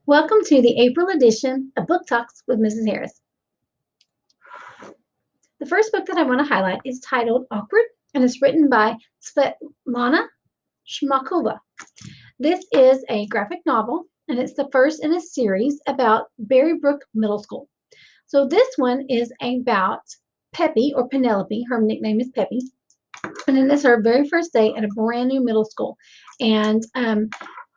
Welcome to the April edition of Book Talks with Mrs. Harris. The first book that I want to highlight is titled Awkward, and it's written by Svetlana Shmakova. This is a graphic novel, and it's the first in a series about Berrybrook Middle School. So this one is about Peppy, or Penelope. Her nickname is Peppy, and it is her very first day at a brand new middle school. And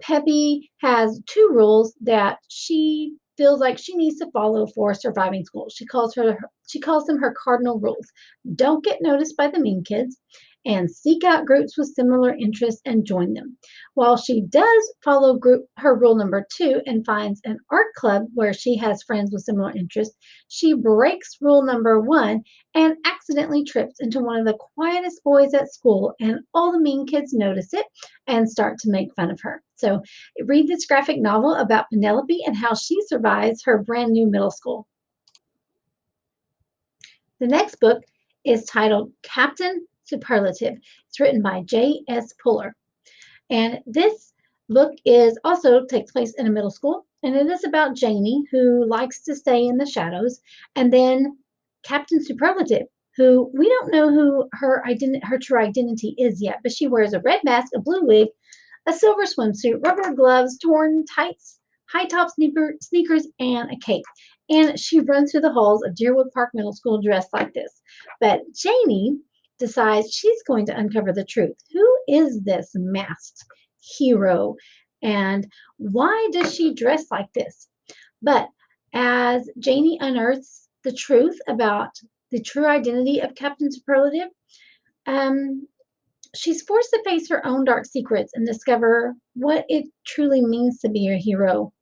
Peppy has two rules that she feels like she needs to follow for surviving school. She calls them her cardinal rules. Don't get noticed by the mean kids, and seek out groups with similar interests and join them. While she does follow her rule number 2 and finds an art club where she has friends with similar interests, she breaks rule number 1 and accidentally trips into one of the quietest boys at school, and all the mean kids notice it and start to make fun of her. So read this graphic novel about Penelope and how she survives her brand new middle school. The next book is titled Captain Superlative. It's written by J.S. Puller. And this book also takes place in a middle school, and it is about Janie, who likes to stay in the shadows, and then Captain Superlative, who we don't know who her true identity is yet, but she wears a red mask, a blue wig, a silver swimsuit, rubber gloves, torn tights, high-top sneakers, and a cape. And she runs through the halls of Deerwood Park Middle School dressed like this. But Janie decides she's going to uncover the truth. Who is this masked hero? And why does she dress like this? But as Janie unearths the truth about the true identity of Captain Superlative, she's forced to face her own dark secrets and discover what it truly means to be a hero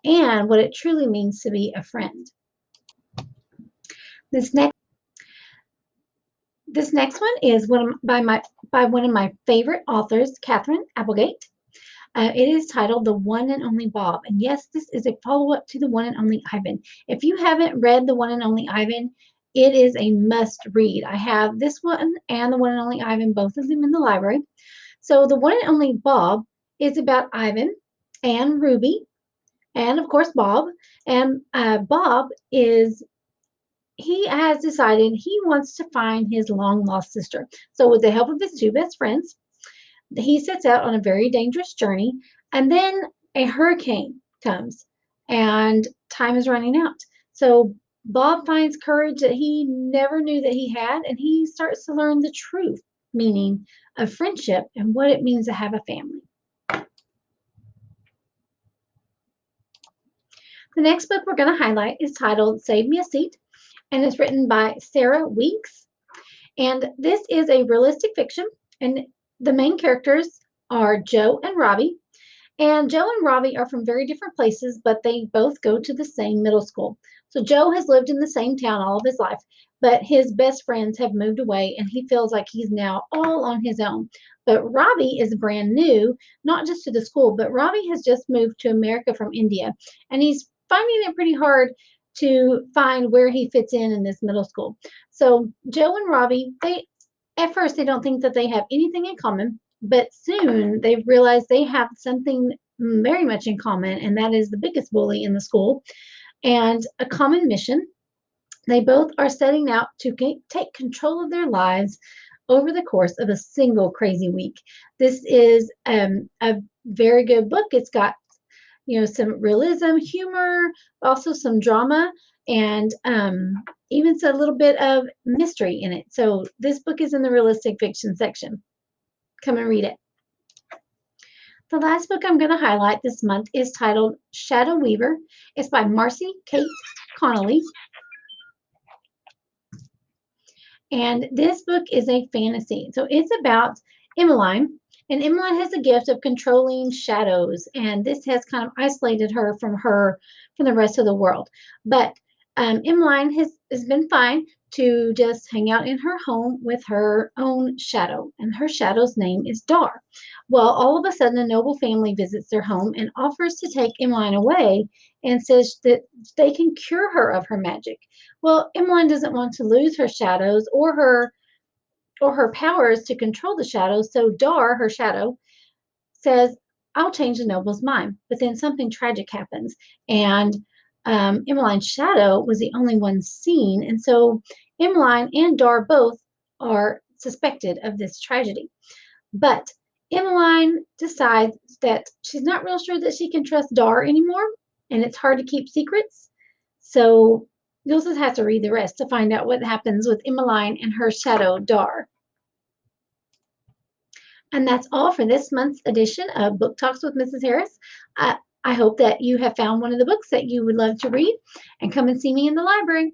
and what it truly means to be a friend. This next one is by one of my favorite authors, Catherine Applegate. It is titled The One and Only Bob. And yes, this is a follow-up to The One and Only Ivan. If you haven't read The One and Only Ivan, it is a must read. I have this one and The One and Only Ivan, both of them in the library. So The One and Only Bob is about Ivan and Ruby and, of course, Bob. And Bob he has decided he wants to find his long-lost sister. So with the help of his two best friends, he sets out on a very dangerous journey, and then a hurricane comes and time is running out. So Bob finds courage that he never knew that he had, and he starts to learn the truth meaning of friendship and what it means to have a family. The next book we're going to highlight is titled Save Me a Seat, and it's written by Sarah Weeks. And this is a realistic fiction, and the main characters are Joe and Robbie. And Joe and Robbie are from very different places, but they both go to the same middle school. So Joe has lived in the same town all of his life, but his best friends have moved away, and he feels like he's now all on his own. But Robbie is brand new, not just to the school, but Robbie has just moved to America from India, and he's finding it pretty hard to find where he fits in this middle school. So Joe and Robbie, at first they don't think that they have anything in common, but soon they realize they have something very much in common, and that is the biggest bully in the school and a common mission. They both are setting out to take control of their lives over the course of a single crazy week. This is a very good book. It's got some realism, humor, also some drama, and even a little bit of mystery in it. So this book is in the realistic fiction section. Come and read it. The last book I'm going to highlight this month is titled Shadow Weaver. It's by Marcy Kate Connolly. And this book is a fantasy. So it's about Emmeline. And Emmeline has a gift of controlling shadows. And this has kind of isolated her from the rest of the world. But Emmeline has been fine to just hang out in her home with her own shadow. And her shadow's name is Dar. Well, all of a sudden, a noble family visits their home and offers to take Emmeline away and says that they can cure her of her magic. Well, Emmeline doesn't want to lose her shadows or her powers to control the shadows. So Dar, her shadow, says, I'll change the noble's mind. But then something tragic happens, and Emmeline's shadow was the only one seen. And so Emmeline and Dar both are suspected of this tragedy. But Emmeline decides that she's not real sure that she can trust Dar anymore, and it's hard to keep secrets. So you'll just have to read the rest to find out what happens with Emmeline and her shadow, Dar. And that's all for this month's edition of Book Talks with Mrs. Harris. I hope that you have found one of the books that you would love to read, and come and see me in the library.